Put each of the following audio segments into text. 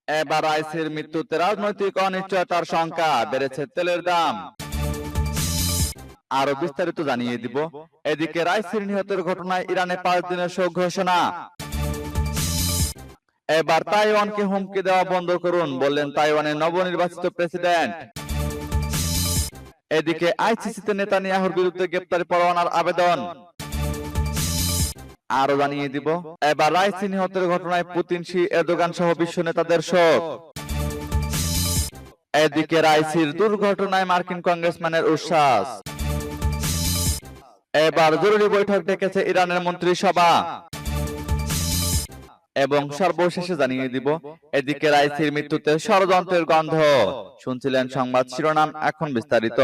এবার আইসির মৃত্যুতে রাজনৈতিক অনিশ্চয়তার শঙ্কা, বেড়েছে তেলের দাম। আরো বিস্তারিত জানিয়ে দিব। এদিকে রাইসির নিহতের ঘটনায় ইরানে 5 দিনের শোক ঘোষণা। এবার তাইওয়ানকে হুমকি দেওয়া বন্ধ করুন, বললেন তাইওয়ানের নবনির্বাচিত প্রেসিডেন্ট। এদিকে আইসিসিতে নেতানিয়াহুর বিরুদ্ধে গ্রেপ্তারি পরোয়ানার আবেদন। আরো জানিয়ে দিব। এবার রাইসি নিহতের ঘটনায় পুতিন, শি, এরদোগান সহ বিশ্ব নেতাদের শোক। এদিকে রাইসির দুর্ঘটনায় মার্কিন কংগ্রেসম্যানের উচ্ছ্বাস। এবার জরুরি বৈঠক ডেকেছে ইরানের মন্ত্রিসভা। এবং সর্বশেষে জানিয়ে দিব। এদিকে রাইসির মৃত্যুতে ষড়যন্ত্রের গন্ধ। শুনছিলেন সংবাদ শিরোনাম, এখন বিস্তারিত।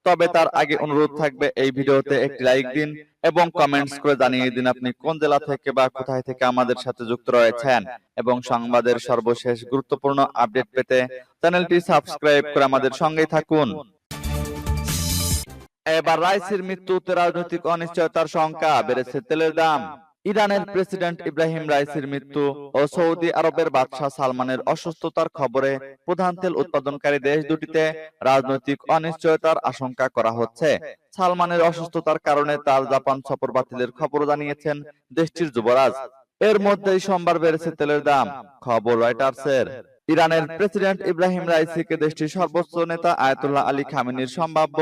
তবে তার আগে অনুরোধ থাকবে, এই ভিডিওতে একটি লাইক দিন এবং কমেন্টস করে জানিয়ে দিন আপনি কোন জেলা থেকে বা কোথায় থেকে আমাদের সাথে যুক্ত রয়েছেন। এবং সংবাদের সর্বশেষ গুরুত্বপূর্ণ আপডেট পেতে চ্যানেলটি সাবস্ক্রাইব করে আমাদের সঙ্গেই থাকুন। এবার রাইসির মৃত্যুতে রাজনৈতিক অনিশ্চয়তার শঙ্কা, বেড়েছে তেলের দাম। ইরানের প্রেসিডেন্ট ইব্রাহিম রাইসির মৃত্যু ও সৌদি আরবের বাদশাহ সালমানের অসুস্থতার খবরে প্রধান তেল উৎপাদনকারী দেশ দুটিতে রাজনৈতিক অনিশ্চয়তার আশঙ্কা করা হচ্ছে। সালমানের অসুস্থতার কারণে তার জাপান সফর বাতিলের খবর জানিয়েছেন দেশটির যুবরাজ। এর মধ্যেই সোমবার বেড়েছে তেলের দাম, খবর রয়টার্সের। ইরানের প্রেসিডেন্ট ইব্রাহিম রাইসিকে দেশটির সর্বোচ্চ নেতা আয়াতুল্লাহ আলী খামেনির সম্ভাব্য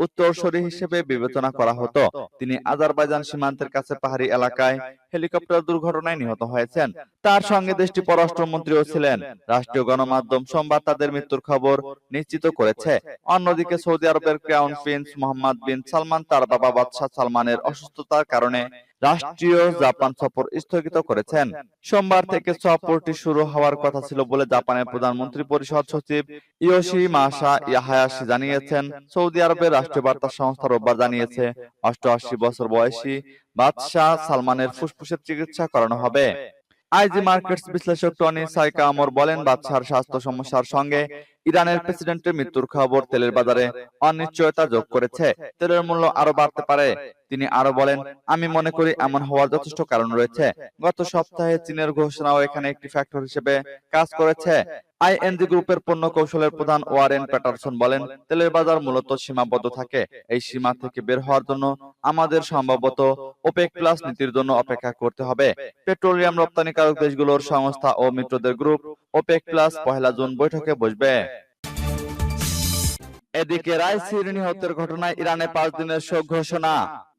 উত্তরসূরি হিসেবে বিবেচনা করা হতো। তিনি আজারবাইজান সীমান্তের কাছে পাহাড়ি এলাকায় হেলিকপ্টার দুর্ঘটনায় নিহত হয়েছেন। তার সঙ্গে দেশটির পররাষ্ট্রমন্ত্রীও ছিলেন। রাষ্ট্রীয় গণমাধ্যম সোমবার তাদের মৃত্যুর খবর নিশ্চিত করেছে। অন্যদিকে সৌদি আরবের ক্রাউন প্রিন্স মোহাম্মদ বিন সালমান তার বাবা বাদশাহ সালমানের অসুস্থতার কারণে রাষ্ট্রীয় জাপান সফর স্থগিত করেছেন। সোমবার থেকে সফরটি শুরু হওয়ার কথা ছিল বলে জাপানের প্রধানমন্ত্রী পরিষদ সচিব ইয়োশিমাসা হায়াশি জানিয়েছেন। সৌদি আরবের রাষ্ট্রীয় বার্তা সংস্থা রোববার জানিয়েছে 88 বছর বয়সী বাদশাহ সালমানের ফুসফুসের চিকিৎসা করানো হবে। আইজি মার্কেটস বিশ্লেষক টনি সাইকামর বলেন, বাদশার স্বাস্থ্য সমস্যার সঙ্গে ইরানের প্রেসিডেন্টের মৃত্যুর খবর তেলের বাজারে অনিশ্চয়তা যোগ করেছে। তেলের মূল্য আরো বাড়তে পারে। তিনি আরো বলেন, আমি মনে করি এমন হওয়ার যথেষ্ট কারণ রয়েছে। গত সপ্তাহে চীনের ঘোষণাও এখানে একটি ফ্যাক্টর হিসেবে কাজ করেছে। আইএনজি গ্রুপের পণ্য কৌশলের প্রধান ওয়ারেন প্যাটারসন বলেন, তেলের বাজার মূলত সীমাবদ্ধ থাকে। এই সীমা থেকে বের হওয়ার জন্য আমাদের সম্ভবত ওপেক প্লাস নীতির জন্য অপেক্ষা করতে হবে। পেট্রোলিয়াম রপ্তানিকারক দেশগুলোর সংস্থা ও মিত্রদের গ্রুপ ওপেক প্লাস 1 জুন বৈঠকে বসবে। এদিকে রাইসির নিহতের ঘটনায় ইরানে 5 দিনের শোক ঘোষণা।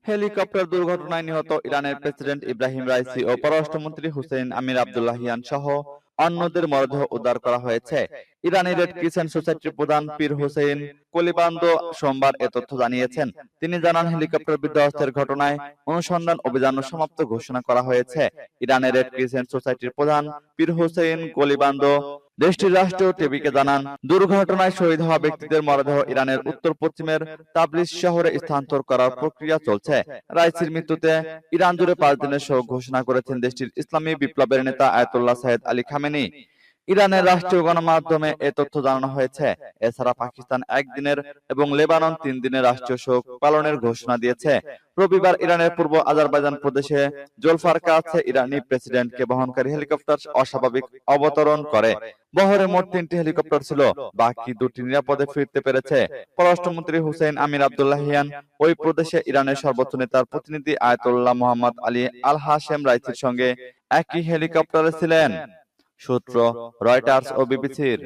হেলিকপ্টার দুর্ঘটনায় নিহত ইরানের প্রেসিডেন্ট ইব্রাহিম রাইসি ও পররাষ্ট্রমন্ত্রী হুসেইন আমির আব্দুল্লাহিয়ান সহ অন্যদের মরদেহ উদ্ধার করা হয়েছে। ইরানি রেড ক্রিসেন্ট সোসাইটির প্রধান পীর হুসেইন কলিবান্দো সোমবার এ তথ্য জানিয়েছেন। তিনি জানান, হেলিকপ্টার বিধ্বস্তের ঘটনায় অনুসন্ধান অভিযান সমাপ্ত ঘোষণা করা হয়েছে। ইরানের রেড ক্রিসেন্ট সোসাইটির প্রধান পীর হুসেইন কলিবান্দো দেশটির রাষ্ট্রীয় টিভিকে জানান, দুর্ঘটনায় শহীদ হওয়া ব্যক্তিদের মরদেহ ইরানের উত্তর পশ্চিমের তাবরিজ শহরে স্থানান্তর করার প্রক্রিয়া চলছে। রাইসির মৃত্যুতে ইরান জুড়ে 5 দিনের শোক ঘোষণা করেছেন দেশটির ইসলামী বিপ্লবের নেতা আয়াতুল্লাহ সাইয়েদ আলী খামেনি। ইরানের রাষ্ট্রীয় গণমাধ্যমে এ তথ্য জানানো হয়েছে। এছাড়া পাকিস্তান 1 দিনের এবং লেবানন 3 দিনের রাষ্ট্রীয় শোক পালনের ঘোষণা দিয়েছে। রবিবার ইরানের পূর্ব আজারবাইজান প্রদেশে জোলফার কাছে ইরানি প্রেসিডেন্টকে বহনকারী হেলিকপ্টার অস্বাভাবিক অবতরণ করে। বহরে মোট 3টি হেলিকপ্টার ছিল, বাকি 2টি নিরাপদে ফিরতে পেরেছে। পররাষ্ট্রমন্ত্রী হুসেইন আমির আব্দুল্লাহিয়ান ওই প্রদেশে ইরানের সর্বোচ্চ নেতার প্রতিনিধি আয়াতুল্লাহ মোহাম্মদ আলী আল হাশেম রাইসির সঙ্গে একই হেলিকপ্টারে ছিলেন। সূত্র রয়টার্স ও বিবিসির।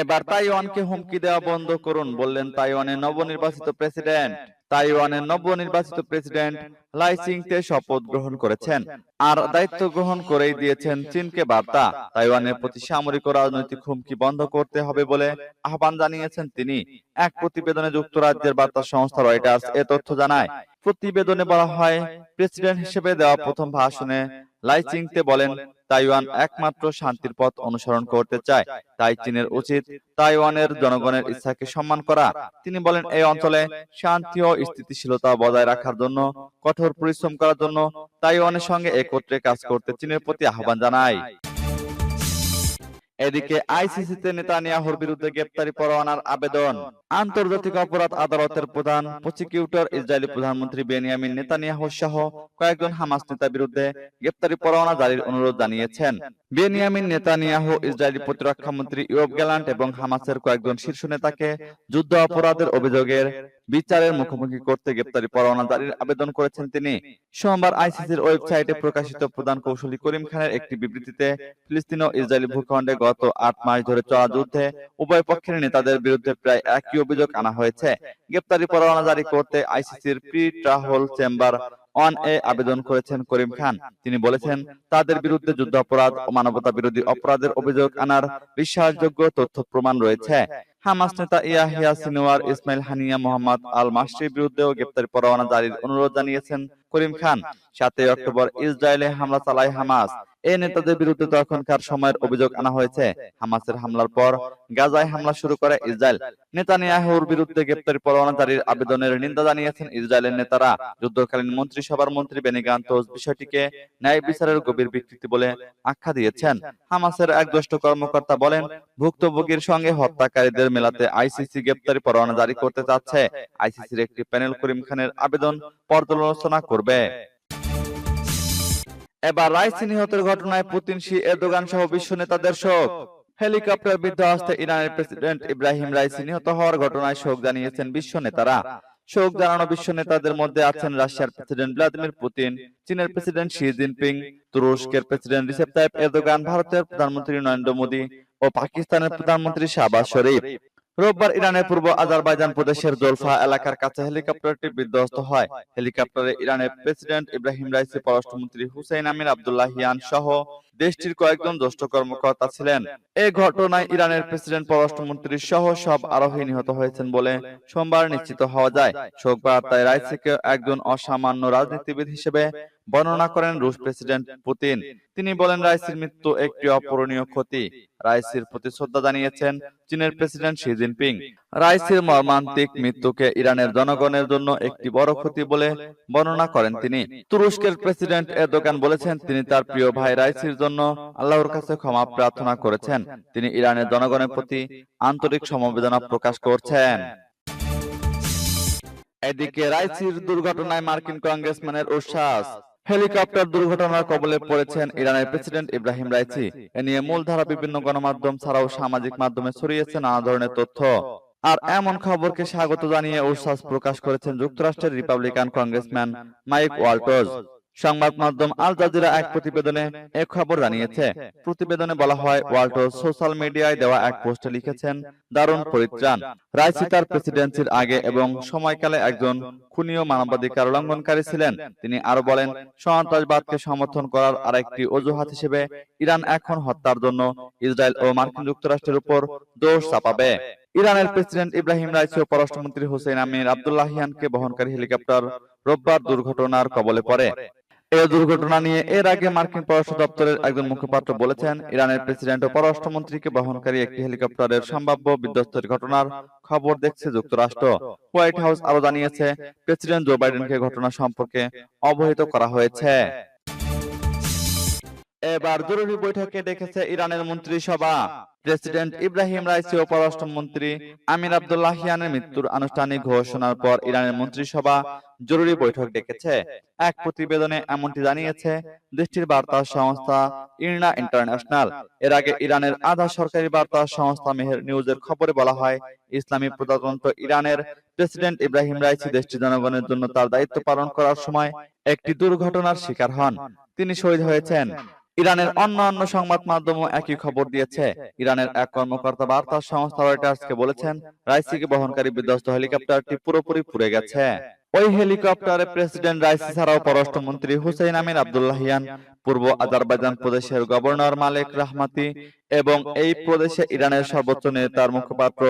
এবার তাইওয়ানকে হুমকি দেওয়া বন্ধ করুন, বললেন তাইওয়ানের নবনির্বাচিত প্রেসিডেন্ট। তাইওয়ানের নবনির্বাচিত প্রেসিডেন্ট লাই চিং-তে শপথ গ্রহণ করেছেন আর দায়িত্ব গ্রহণ করেই দিয়েছেন চীনকে বার্তা। তাইওয়ানের প্রতি সামরিক ও রাজনৈতিক হুমকি বন্ধ করতে হবে বলে আহ্বান জানিয়েছেন তিনি। এক প্রতিবেদনে যুক্তরাজ্যের বার্তা সংস্থা রয়টার্স এ তথ্য জানায়। প্রতিবেদনে বলা হয়, প্রেসিডেন্ট হিসেবে দেওয়া প্রথম ভাষণে লাই চিং-তে বলেন, তাইওয়ান একমাত্র শান্তির পথ অনুসরণ করতে চায়, তাই চীনের উচিত তাইওয়ানের জনগণের ইচ্ছাকে সম্মান করা। তিনি বলেন, এই অঞ্চলে শান্তি ও স্থিতিশীলতা বজায় রাখার জন্য কঠোর পরিশ্রম করার জন্য তাইওয়ানের সঙ্গে একত্রে কাজ করতে চীনের প্রতি আহ্বান জানায়। এদিকে আইসিসিতে নেতানিয়াহুর বিরুদ্ধে গ্রেপ্তারি পরোয়ানার আবেদন। আন্তর্জাতিক অপরাধ আদালতের প্রধান প্রসিকিউটর ইসরায়েলি প্রধানমন্ত্রী বেনিয়ামিন নেতানিয়াহু সহ কয়েকজন হামাস নেতার বিরুদ্ধে গ্রেপ্তারি পরোয়ানা জারির অনুরোধ জানিয়েছেন। বেনিয়ামিন নেতানিয়াহু, ইসরায়েলি প্রতিরক্ষা মন্ত্রী ইয়োব গ্যালান্ট এবং হামাসের কয়েকজন শীর্ষ নেতাকে যুদ্ধ অপরাধের অভিযোগের বিচারের মুখোমুখি করতে গ্রেপ্তারি পরোয়ানা জারির আবেদন করেছেন তিনি। সোমবার আইসিসির ওয়েবসাইটে প্রকাশিত প্রধান কৌঁসুলি করিম খানের একটি বিবৃতিতে ফিলিস্তিন ও ইসরায়েলি ভূখণ্ডে গত ৮ মাস ধরে চলা যুদ্ধে উভয় পক্ষের নেতাদের বিরুদ্ধে প্রায় একই অভিযোগ আনা হয়েছে। গ্রেপ্তারি পরোয়ানা জারি করতে আইসিসির প্রি-ট্রায়াল চেম্বার অন-এ আবেদন করেছেন করিম খান। তিনি বলেছেন, তাদের বিরুদ্ধে যুদ্ধাপরাধ ও মানবতা বিরোধী অপরাধের অভিযোগ আনার বিশ্বাসযোগ্য তথ্য প্রমাণ রয়েছে। হামাস নেতা ইয়াহিয়া সিনওয়ার, ইসমাইল হানিয়া, মোহাম্মদ আল মাসরির বিরুদ্ধেও গ্রেপ্তারি পরোয়ানা জারির অনুরোধ জানিয়েছেন করিম খান। ৭ অক্টোবর ইসরায়েলে হামলা চালায় হামাস। এই নেতাদের বিরুদ্ধে তখনকার সময়ের অভিযোগ আনা হয়েছে। হামাসের হামলার পর গাজায় হামলা শুরু করে ইসরায়েল। নেতানিয়াহুর বিরুদ্ধে গ্রেপ্তারি পরোয়ানা জারির আবেদনের নিন্দা জানিয়েছেন ইসরায়েলের নেতারা। যুদ্ধকালীন মন্ত্রিসভার মন্ত্রী বেনি গান্তজ বিষয়টিকে ন্যায় বিচারের গভীর বিকৃতি বলে আখ্যা দিয়েছেন। হামাসের এক জ্যেষ্ঠ কর্মকর্তা বলেন, ভুক্তভোগীর সঙ্গে হত্যাকারীদের মেলাতে আইসিসি গ্রেপ্তারি পরোয়ানা জারি করতে চাচ্ছে। আইসিসির একটি প্যানেল করিম খানের আবেদন পর্যালোচনা করবে। এবার রাইসি নিহতের ঘটনায় পুতিন, শি, এরদোগান সহ বিশ্ব নেতাদের শোক। হেলিকপ্টার বিধ্বস্তে ইরানের প্রেসিডেন্ট ইব্রাহিম রাইসি নিহত হওয়ার ঘটনায় শোক জানিয়েছেন বিশ্ব নেতারা। শোক জানানো বিশ্ব নেতাদের মধ্যে আছেন রাশিয়ার প্রেসিডেন্ট ভ্লাদিমির পুতিন, চীনের প্রেসিডেন্ট শি জিনপিং, তুরস্কের প্রেসিডেন্ট রিসেপ তাইপ এরদোগান, ভারতের প্রধানমন্ত্রী নরেন্দ্র মোদী ও পাকিস্তানের প্রধানমন্ত্রী শাহবাজ শরীফ। রোববার ইরানের পূর্ব আজারবাইজান প্রদেশের জোলফা এলাকার কাছে হেলিকপ্টারটি বিধ্বস্ত হয়। হেলিকপ্টারে ইরানের প্রেসিডেন্ট ইব্রাহিম রাইসি, পররাষ্ট্রমন্ত্রী হুসেইন আমির আব্দুল্লাহিয়ান সহ দেশটির কয়েকজন জ্যেষ্ঠ কর্মকর্তা ছিলেন। এই ঘটনায় ইরানের প্রেসিডেন্ট, পররাষ্ট্রমন্ত্রী সহ সব আরোহী নিহত হয়েছেন বলে সোমবার নিশ্চিত হওয়া যায়। শোক বার্তায় রাইসিকে একজন অসামান্য রাজনীতিবিদ হিসেবে বর্ণনা করেন রুশ প্রেসিডেন্ট পুতিন। তিনি বলেন, রাইসির মৃত্যু একটি অপূরণীয় ক্ষতি। রাইসির প্রতি শ্রদ্ধা জানিয়েছেন চীনের প্রেসিডেন্ট শি জিনপিং। রাইসির মর্মান্তিক মৃত্যুকে ইরানের জনগণের জন্য একটি বড় ক্ষতি বলে বর্ণনা করেন তিনি। তুরস্কের প্রেসিডেন্ট এরদোগান বলেছেন, তিনি তার প্রিয় ভাই রাইসির জন্য আল্লাহর কাছে ক্ষমা প্রার্থনা করেছেন। তিনি ইরানের জনগণের প্রতি আন্তরিক সমবেদনা প্রকাশ করছেন। এদিকে রাইসির দুর্ঘটনায় মার্কিন কংগ্রেসম্যানের উচ্ছ্বাস। হেলিকপ্টার দুর্ঘটনার কবলে পড়েছেন ইরানের প্রেসিডেন্ট ইব্রাহিম রাইসি। এ নিয়ে মূলধারা বিভিন্ন গণমাধ্যম ছাড়াও সামাজিক মাধ্যমে ছড়িয়েছে নানা ধরনের তথ্য। আর এমন খবরকে স্বাগত জানিয়ে উচ্ছ্বাস প্রকাশ করেছেন যুক্তরাষ্ট্রের রিপাবলিকান কংগ্রেসম্যান মাইক ওয়াল্টজ। সংবাদ মাধ্যম আল জাজিরা এক প্রতিবেদনে এ খবর জানিয়েছে। প্রতিবেদনে বলা হয়, ওয়াল্টজ সোশ্যাল মিডিয়ায় দেওয়া এক পোস্টে লিখেছেন, দারুণ পরিত্রাণ। রাইসি তার প্রেসিডেন্সির আগে এবং সময়কালে একজন খুনি ও মানবাধিকার লঙ্ঘনকারী ছিলেন। তিনি আরো বলেন, সন্ত্রাসবাদকে সমর্থন করার আরেকটি অজুহাত হিসেবে ইরান এখন হত্যার জন্য ইসরায়েল ও মার্কিন যুক্তরাষ্ট্রের উপর দোষ চাপাবে। ইরানের প্রেসিডেন্ট ইব্রাহিম রাইসি ও পররাষ্ট্রমন্ত্রী হুসেইন আমির আব্দুল্লাহিয়ানকে বহনকারী হেলিকপ্টার রোববার দুর্ঘটনার কবলে পড়ে। এই দুর্ঘটনা নিয়ে এর আগে মার্কিন পররাষ্ট্র দপ্তরের একজন মুখপাত্র বলেছেন, ইরানের প্রেসিডেন্ট ও পররাষ্ট্রমন্ত্রীকে বহনকারী একটি হেলিকপ্টারের সম্ভাব্য বিধ্বস্তের ঘটনার খবর দেখছে যুক্তরাষ্ট্র। হোয়াইট হাউস আরো জানিয়েছে, প্রেসিডেন্ট জো বাইডেনকে ঘটনা সম্পর্কে অবহিত করা হয়েছে। এবার জরুরি বৈঠকে ডেকেছে ইরানের মন্ত্রিসভা। প্রেসিডেন্ট ইব্রাহিম রাইসি ও পররাষ্ট্রমন্ত্রী আমির আব্দুল্লাহিয়ানের মৃত্যুর আনুষ্ঠানিক ঘোষণার পর ইরানের মন্ত্রিসভা জরুরি বৈঠক ডেকেছে। এক প্রতিবেদনে এমনটি জানিয়েছে দেশটির বার্তা সংস্থা ইরনা ইন্টারন্যাশনাল। এর আগে ইরানের আধা সরকারি বার্তা সংস্থা মেহের নিউজের খবরে বলা হয়, ইসলামী প্রজাতন্ত্র ইরানের প্রেসিডেন্ট ইব্রাহিম রাইসি দেশটির জনগণের জন্য তার দায়িত্ব পালন করার সময় একটি দুর্ঘটনার শিকার হন। তিনি শহীদ হয়েছেন। ইরানের অন্যান্য সংবাদ মাধ্যমও একই খবর দিয়েছে। ইরানের এক কর্মকর্তা বার্তা সংস্থা রয়টার্সকে বলেছেন, রাইসিকে বহনকারী বিধ্বস্ত হেলিকপ্টারটি পুরোপুরি পুড়ে গেছে। ওই হেলিকপ্টারে প্রেসিডেন্ট রাইসি ছাড়াও পররাষ্ট্রমন্ত্রী হুসেইন আমির আব্দুল্লাহিয়ান, পূর্ব আজারবাইজান প্রদেশের গভর্নর মালেক রাহমাতি এবং এই প্রদেশে ইরানের সর্বোচ্চ নেতার মুখপাত্র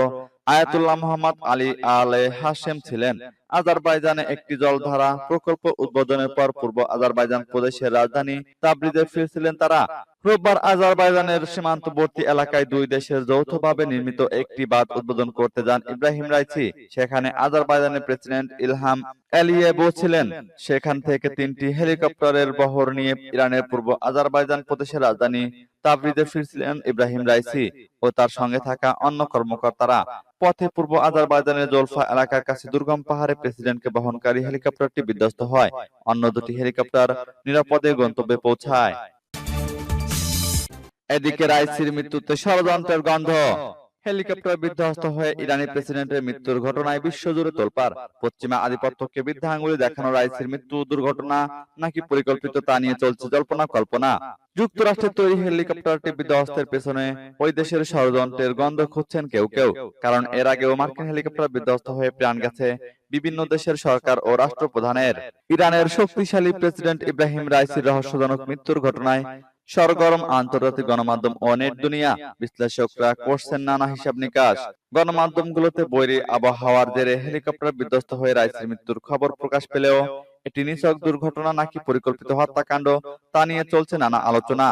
আয়াতুল্লাহ মোহাম্মদ আলী আলে হাশেম ছিলেন। আজারবাইজানে একটি জলধারা প্রকল্প উদ্বোধনের পর পূর্ব আজারবাইজান প্রদেশের রাজধানী তাবরিজে ফিরছিলেন তারা। রোববার আজারবাইজানের সীমান্তবর্তী এলাকায় দুই দেশের যৌথভাবে নির্মিত একটি বাঁধ উদ্বোধন করতে যান ইব্রাহিম রাইসি। সেখানে আজারবাইজানের প্রেসিডেন্ট ইলহাম আলিয়েভ ছিলেন। সেখান থেকে 3টি হেলিকপ্টারের বহর নিয়ে ইরানের পূর্ব আজারবাইজান প্রদেশের রাজধানী তাবরিজে ফিরছিলেন ইব্রাহিম রাইসি ও তার সঙ্গে থাকা অন্য কর্মকর্তারা। পথে পূর্ব আজারবাইজানের জোলফা এলাকার কাছে দুর্গম পাহাড়ে প্রেসিডেন্টকে বহনকারী হেলিকপ্টারটি বিধ্বস্ত হয়। অন্য দুটি হেলিকপ্টার নিরাপদে গন্তব্যে পৌঁছায়। এদিকে রাইসির মৃত্যুতে ষড়যন্ত্রের গন্ধ। হেলিকপ্টার বিধ্বস্ত হয়ে ইরানি প্রেসিডেন্টের মৃত্যুর ঘটনায় বিশ্বজুড়ে তোলপাড়। পশ্চিমা আধিপত্যকে বৃদ্ধা আঙুলে দেখানো রাইসির মৃত্যু দুর্ঘটনা নাকি পরিকল্পিত তা নিয়ে চলছে জল্পনা কল্পনা। যুক্তরাষ্ট্রের তৈরি হেলিকপ্টারটি বিধ্বস্তের পেছনে ওই দেশের ষড়যন্ত্রের গন্ধ খুঁজছেন কেউ কেউ। কারণ এর আগেও মার্কিন হেলিকপ্টার বিধ্বস্ত হয়ে প্রাণ গেছে বিভিন্ন দেশের সরকার ও রাষ্ট্রপ্রধানের। ইরানের শক্তিশালী প্রেসিডেন্ট ইব্রাহিম রাইসির রহস্যজনক মৃত্যুর ঘটনায় সরগরম আন্তর্জাতিক গণমাধ্যম ও নেট দুনিয়া। বিশ্লেষকরা করছেন নানা হিসাব নিকাশ। গণমাধ্যমগুলোতে বৈরী আবহাওয়ার জেরে হেলিকপ্টার বিধ্বস্ত হয়ে রাইসির মৃত্যুর খবর প্রকাশ পেলেও এটি নিছক দুর্ঘটনা নাকি পরিকল্পিত হত্যাকাণ্ড তা নিয়ে চলছে নানা আলোচনা।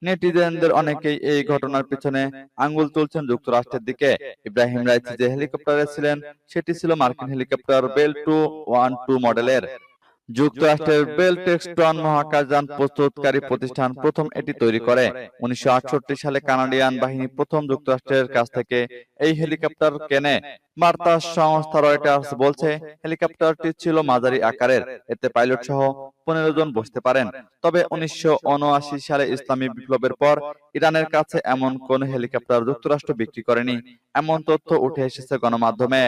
নেটিজেনদের অনেকেই এই ঘটনার পিছনে আঙ্গুল তুলছেন যুক্তরাষ্ট্রের দিকে। ইব্রাহিম রাইসি যে হেলিকপ্টারে ছিলেন সেটি ছিল মার্কিন হেলিকপ্টার বেল 212 মডেলের। যুক্তরাষ্ট্রের বেল টেক্সটন মহাকাশযান প্রস্তুতকারী প্রতিষ্ঠান প্রথম এটি তৈরি করে। 1968 সালে কানাডিয়ান বাহিনী প্রথম যুক্তরাষ্ট্রের কাছ থেকে এই হেলিকপ্টার কেনে। বার্তা সংস্থা রয়টার্স বলছে, হেলিকপ্টারটি ছিল মাঝারি আকারের, এতে পাইলট সহ 15 জন বসতে পারেন। তবে 1979 সালে ইসলামী বিপ্লবের পর ইরানের কাছে এমন কোন হেলিকপ্টার যুক্তরাষ্ট্র বিক্রি করেনি, এমন তথ্য উঠে এসেছে গণমাধ্যমে।